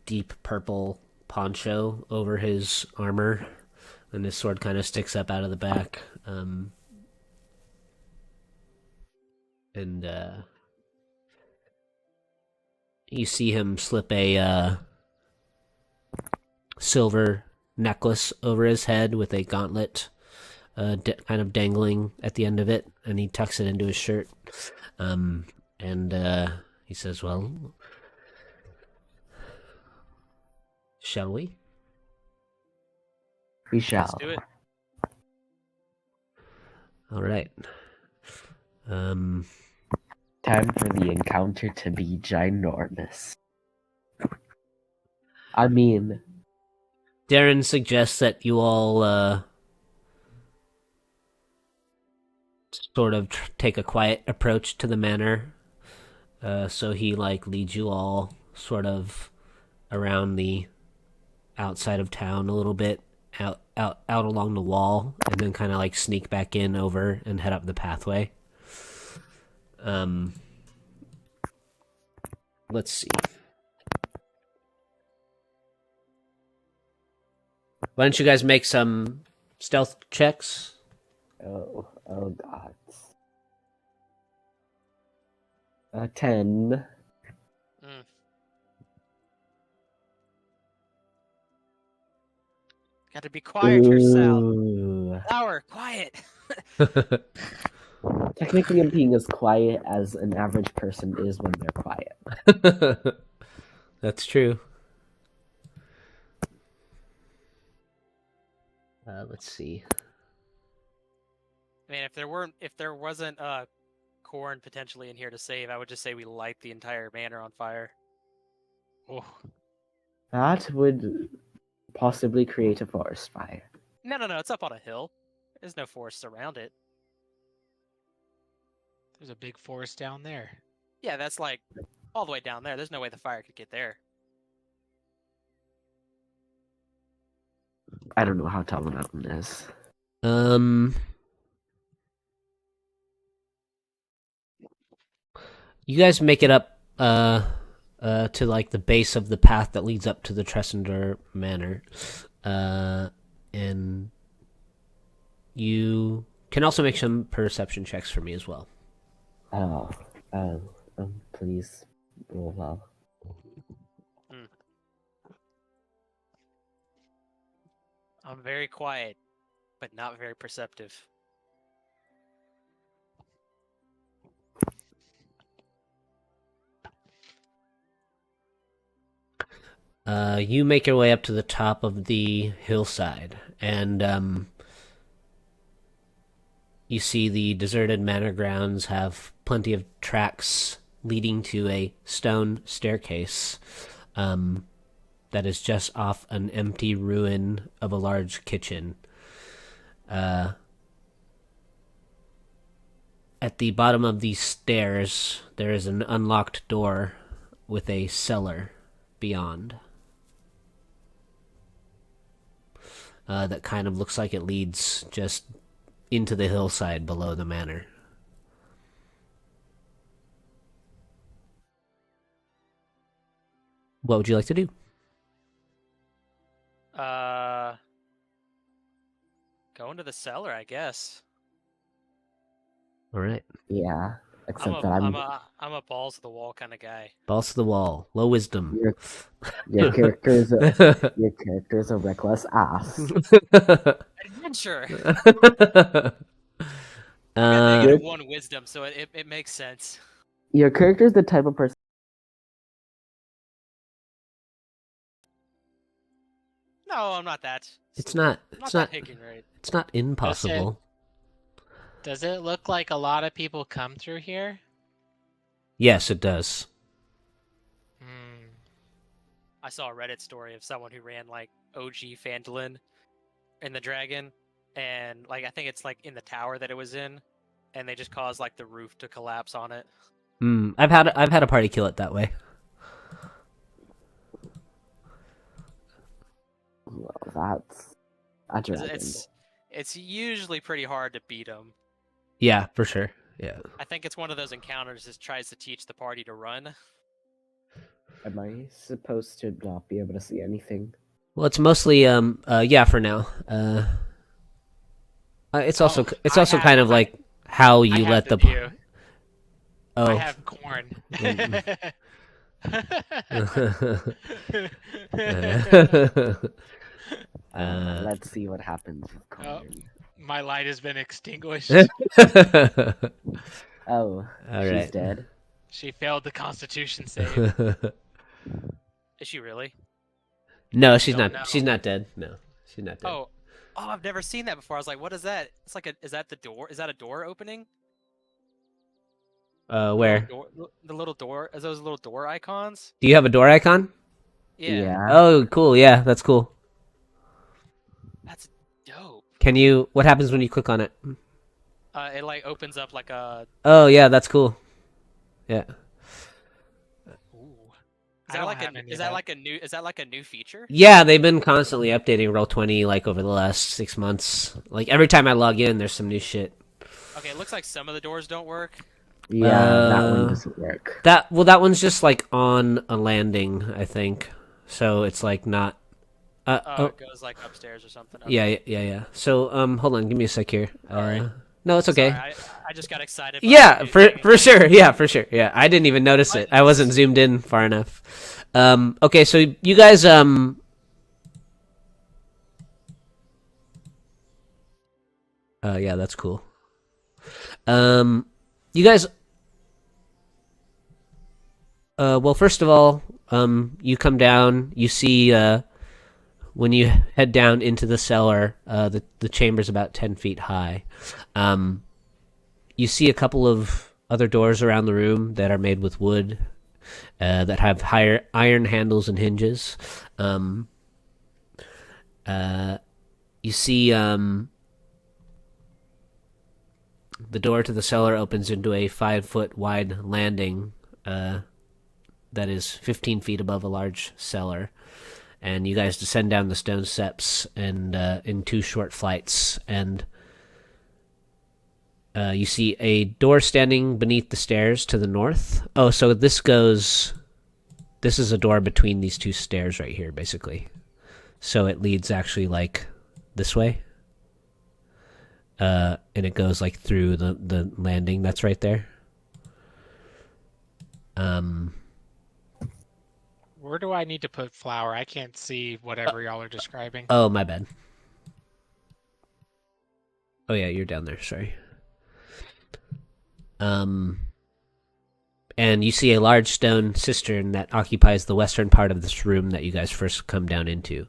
deep purple poncho over his armor, and his sword kind of sticks up out of the back. And you see him slip a silver necklace over his head with a gauntlet kind of dangling at the end of it, and he tucks it into his shirt. And he says, well, shall we? We shall. Let's do it. All right. Time for the encounter to be ginormous. I mean, Darren suggests that you all sort of take a quiet approach to the manor. So he leads you all sort of around the outside of town a little bit, out along the wall, and then kind of sneak back in over and head up the pathway. Let's see. Why don't you guys make some stealth checks? oh god. 10. Got to be quiet yourself. Ooh. Flower, quiet. Technically, I'm being as quiet as an average person is when they're quiet. That's true. Let's see. I mean, if there wasn't corn potentially in here to save, I would just say we light the entire manor on fire. Oh, That would possibly create a forest fire. No, it's up on a hill. There's no forests around it. there's a big forest down there. Yeah, that's all the way down there. There's no way the fire could get there. I don't know how tall the mountain is. You guys make it up to the base of the path that leads up to the Tressender Manor. And you can also make some perception checks for me as well. Please roll well. I'm very quiet, but not very perceptive. You make your way up to the top of the hillside, and you see the deserted manor grounds have plenty of tracks leading to a stone staircase that is just off an empty ruin of a large kitchen. At the bottom of these stairs, there is an unlocked door with a cellar beyond. That kind of looks like it leads just into the hillside below the manor. What would you like to do? Go into the cellar, I guess. All right. Yeah, I'm except a that I'm a balls to the wall kind of guy. Balls to the wall. Low wisdom. your character is a reckless ass. Adventure. I got uh, Your -1 wisdom, so it makes sense. your character is the type of person. No, I'm not that. it's not. I'm It's not that not. ignorant. It's not impossible. Does it look like a lot of people come through here? Yes, it does. Hmm. I saw a Reddit story of someone who ran like OG Phandalin in the dragon, and like I think it's like in the tower that it was in, and they just caused like the roof to collapse on it. I've had a party kill it that way. Well, that's a 'Cause dragon. it's usually pretty hard to beat them. Yeah, for sure. Yeah. I think it's one of those encounters that tries to teach the party to run. Am I supposed to not be able to see anything? Well, it's mostly yeah for now. It's also Oh, it's I also have- kind of like how I you have let the the view. I oh have corn. Let's see what happens with Oh, corn. my light has been extinguished. Oh, All she's right. dead. She failed the Constitution save. Is she really? No, she's Don't not. know. She's not dead. No, she's not dead. Oh, I've never seen that before. I was like, what is that? It's like is that the door? Is that a door opening? Where? The little door? Is those little door icons? Do you have a door icon? Yeah. Oh, cool. Yeah, that's cool. That's dope. Can you? What happens when you click on it? It like opens up like a. Oh, yeah, that's cool. Yeah. Ooh. Is I that don't like have a? any Is of that like a new? Is that like a new feature? Yeah, they've been constantly updating Roll20 like over the last 6 months. Like every time I log in, there's some new shit. Okay, it looks like some of the doors don't work. Yeah, that one doesn't work. That one's just like on a landing, I think. So it's like not. It goes like upstairs or something. Okay. Yeah. So hold on, give me a sec here. Sorry. No, it's okay. Sorry, I just got excited. By Yeah, the new for thing. for sure. Yeah, for sure. Yeah, I didn't even notice it. I wasn't zoomed in far enough. Okay, so you guys yeah, that's cool. You guys well, first of all, you come down, you see when you head down into the cellar, the chamber's about 10 feet high. You see a couple of other doors around the room that are made with wood, that have higher iron handles and hinges. You see the door to the cellar opens into a 5-foot wide landing that is 15 feet above a large cellar. And you guys descend down the stone steps and in 2 short flights, and you see a door standing beneath the stairs to the north. Oh, so this is a door between these 2 stairs right here, basically. So it leads actually like this way. And it goes like through the landing that's right there. Where do I need to put flour? I can't see whatever y'all are describing. Oh, my bad. Oh yeah, you're down there, sorry. And you see a large stone cistern that occupies the western part of this room that you guys first come down into.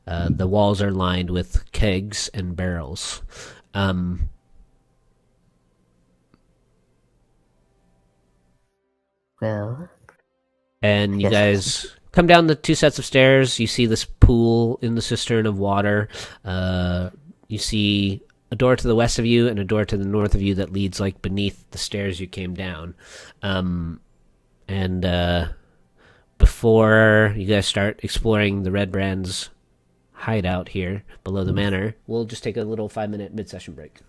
The walls are lined with kegs and barrels. Well, And you Yes. guys come down the 2 sets of stairs. You see this pool in the cistern of water. You see a door to the west of you and a door to the north of you that leads like beneath the stairs you came down. And before you guys start exploring the Redbrand's hideout here below the manor, we'll just take a little 5-minute mid-session break.